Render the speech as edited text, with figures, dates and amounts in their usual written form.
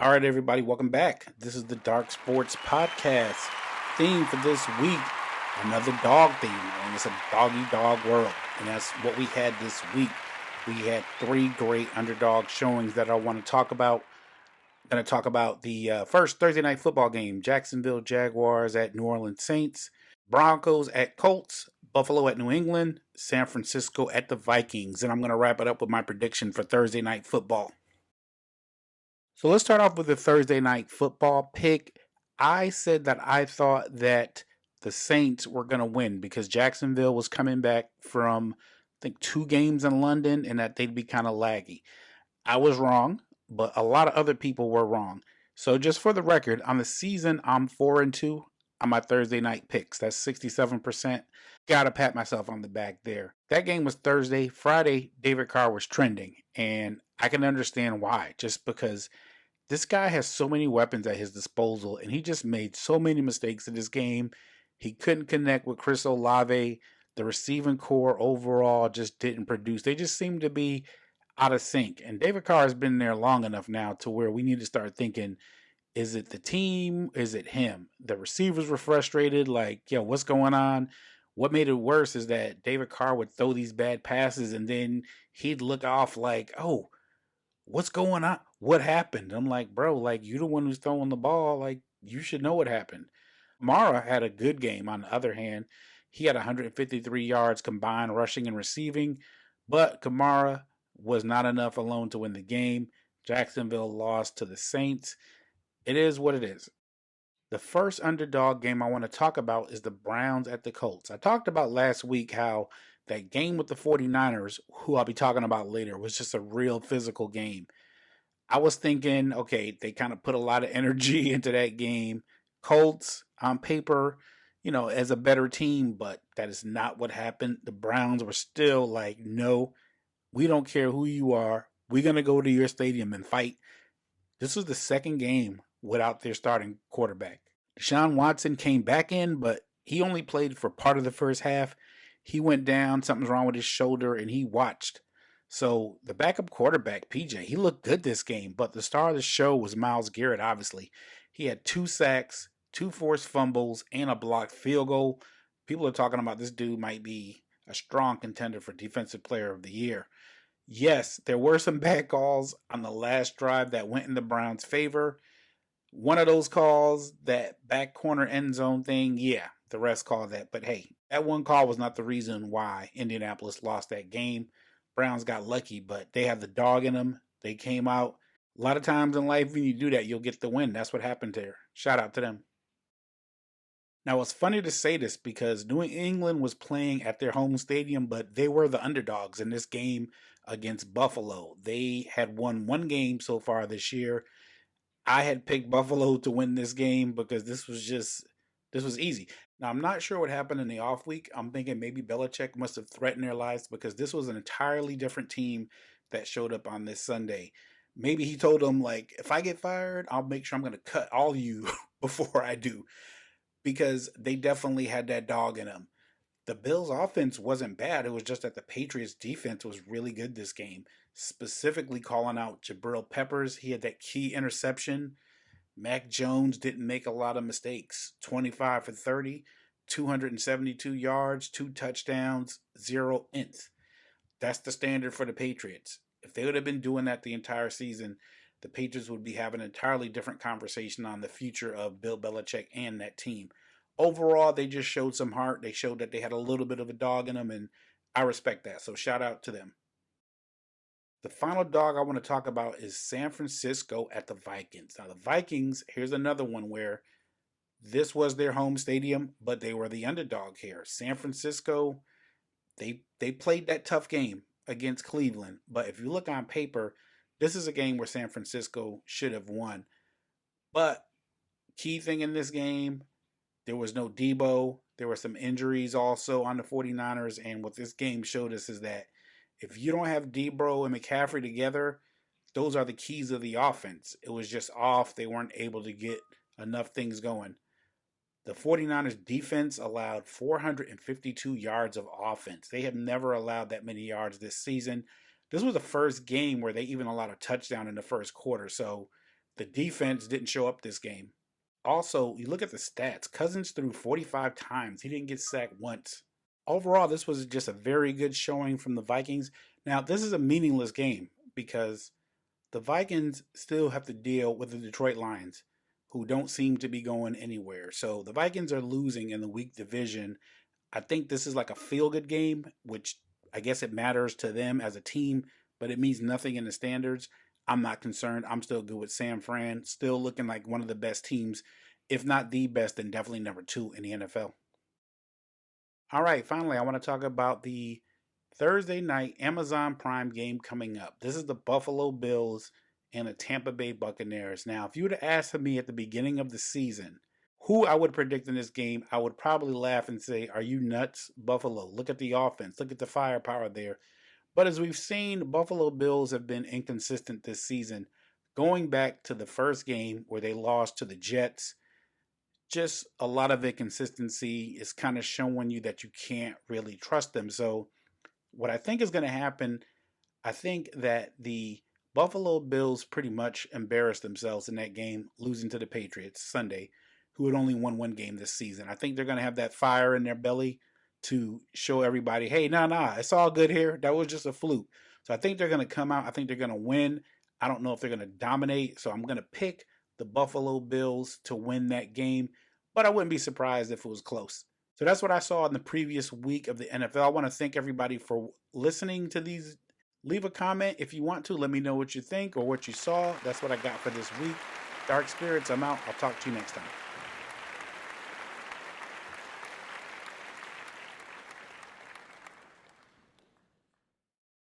All right, everybody, welcome back. This is the Dark Sports Podcast. Theme for this week, another dog theme, and it's a doggy dog world. And that's what we had this week. We had three great underdog showings that I want to talk about. I'm going to talk about the first Thursday night football game, Jacksonville Jaguars at New Orleans Saints, Broncos at Colts, Buffalo at New England, San Francisco at the Vikings. And I'm going to wrap it up with my prediction for Thursday night football. So let's start off with the Thursday night football pick. I said that I thought that the Saints were going to win because Jacksonville was coming back from, I think, 2 games in London and that they'd be kind of laggy. I was wrong, but a lot of other people were wrong. So just for the record, on the season, I'm 4-2 on my Thursday night picks. That's 67%. Gotta pat myself on the back there. That game was Thursday. Friday, David Carr was trending, and I can understand why. Just because this guy has so many weapons at his disposal, and he just made so many mistakes in this game. He couldn't connect with Chris Olave. The receiving core overall just didn't produce. They just seemed to be out of sync. And David Carr has been there long enough now to where we need to start thinking, is it the team? Is it him? The receivers were frustrated. Like, yo, what's going on? What made it worse is that David Carr would throw these bad passes and then he'd look off like, oh, what's going on? What happened? I'm like, bro, like, you're the one who's throwing the ball. Like, you should know what happened. Mara had a good game. On the other hand, he had 153 yards combined rushing and receiving, but Kamara was not enough alone to win the game. Jacksonville lost to the Saints. It is what it is. The first underdog game I want to talk about is the Browns at the Colts. I talked about last week how that game with the 49ers, who I'll be talking about later, was just a real physical game. I was thinking, okay, they kind of put a lot of energy into that game. Colts, on paper, as a better team, but that is not what happened. The Browns were still like, no, we don't care who you are. We're going to go to your stadium and fight. This was the second game without their starting quarterback. Deshaun Watson came back in, but he only played for part of the first half. He went down, something's wrong with his shoulder, and he watched. So the backup quarterback, PJ, he looked good this game, but the star of the show was Myles Garrett, obviously. He had 2 sacks, 2 forced fumbles, and a blocked field goal. People are talking about this dude might be a strong contender for Defensive Player of the Year. Yes, there were some bad calls on the last drive that went in the Browns' favor. One of those calls, that back corner end zone thing, yeah, the refs called that. But hey, that one call was not the reason why Indianapolis lost that game. Browns got lucky, but they had the dog in them. They came out. A lot of times in life, when you do that, you'll get the win. That's what happened there. Shout out to them. Now, it's funny to say this because New England was playing at their home stadium, but they were the underdogs in this game against Buffalo. They had won 1 game so far this year. I had picked Buffalo to win this game because this was easy. Now, I'm not sure what happened in the off week. I'm thinking maybe Belichick must have threatened their lives because this was an entirely different team that showed up on this Sunday. Maybe he told them, like, if I get fired, I'll make sure I'm going to cut all you before I do, because they definitely had that dog in them. The Bills' offense wasn't bad. It was just that the Patriots' defense was really good this game, specifically calling out Jabril Peppers. He had that key interception. Mac Jones didn't make a lot of mistakes. 25 for 30, 272 yards, 2 touchdowns, 0 ints. That's the standard for the Patriots. If they would have been doing that the entire season, the Patriots would be having an entirely different conversation on the future of Bill Belichick and that team. Overall, they just showed some heart. They showed that they had a little bit of a dog in them, and I respect that. So shout out to them. The final dog I want to talk about is San Francisco at the Vikings. Now, the Vikings, here's another one where this was their home stadium, but they were the underdog here. San Francisco, they played that tough game against Cleveland, but if you look on paper, this is a game where San Francisco should have won. But key thing in this game, there was no Debo. There were some injuries also on the 49ers, and what this game showed us is that if you don't have Debo and McCaffrey together, those are the keys of the offense. It was just off. They weren't able to get enough things going. The 49ers defense allowed 452 yards of offense. They have never allowed that many yards this season. This was the first game where they even allowed a touchdown in the first quarter. So The defense didn't show up this game. Also, you look at the stats. Cousins threw 45 times. He didn't get sacked once. Overall, this was just a very good showing from the Vikings. Now, this is a meaningless game because the Vikings still have to deal with the Detroit Lions, who don't seem to be going anywhere. So the Vikings are losing in the weak division. I think this is like a feel good game, which I guess it matters to them as a team, but it means nothing in the standards. I'm not concerned. I'm still good with San Fran, still looking like one of the best teams, if not the best, then definitely number two in the NFL. All right, finally, I want to talk about the Thursday night Amazon Prime game coming up. This is the Buffalo Bills and the Tampa Bay Buccaneers. Now, if you would have asked me at the beginning of the season who I would predict in this game, I would probably laugh and say, "Are you nuts, Buffalo? Look at the offense. Look at the firepower there." But as we've seen, Buffalo Bills have been inconsistent this season. Going back to the first game where they lost to the Jets, just a lot of inconsistency is kind of showing you that you can't really trust them. So, what I think is going to happen, I think that the Buffalo Bills pretty much embarrassed themselves in that game, losing to the Patriots Sunday, who had only won one game this season. I think they're going to have that fire in their belly to show everybody, hey, nah, it's all good here. That was just a fluke. So I think they're going to come out. I think they're going to win. I don't know if they're going to dominate. So I'm going to pick the Buffalo Bills to win that game, but I wouldn't be surprised if it was close. So that's what I saw in the previous week of the NFL. I want to thank everybody for listening to these. Leave a comment if you want to. Let me know what you think or what you saw. That's what I got for this week. Dark Spirits, I'm out. I'll talk to you next time.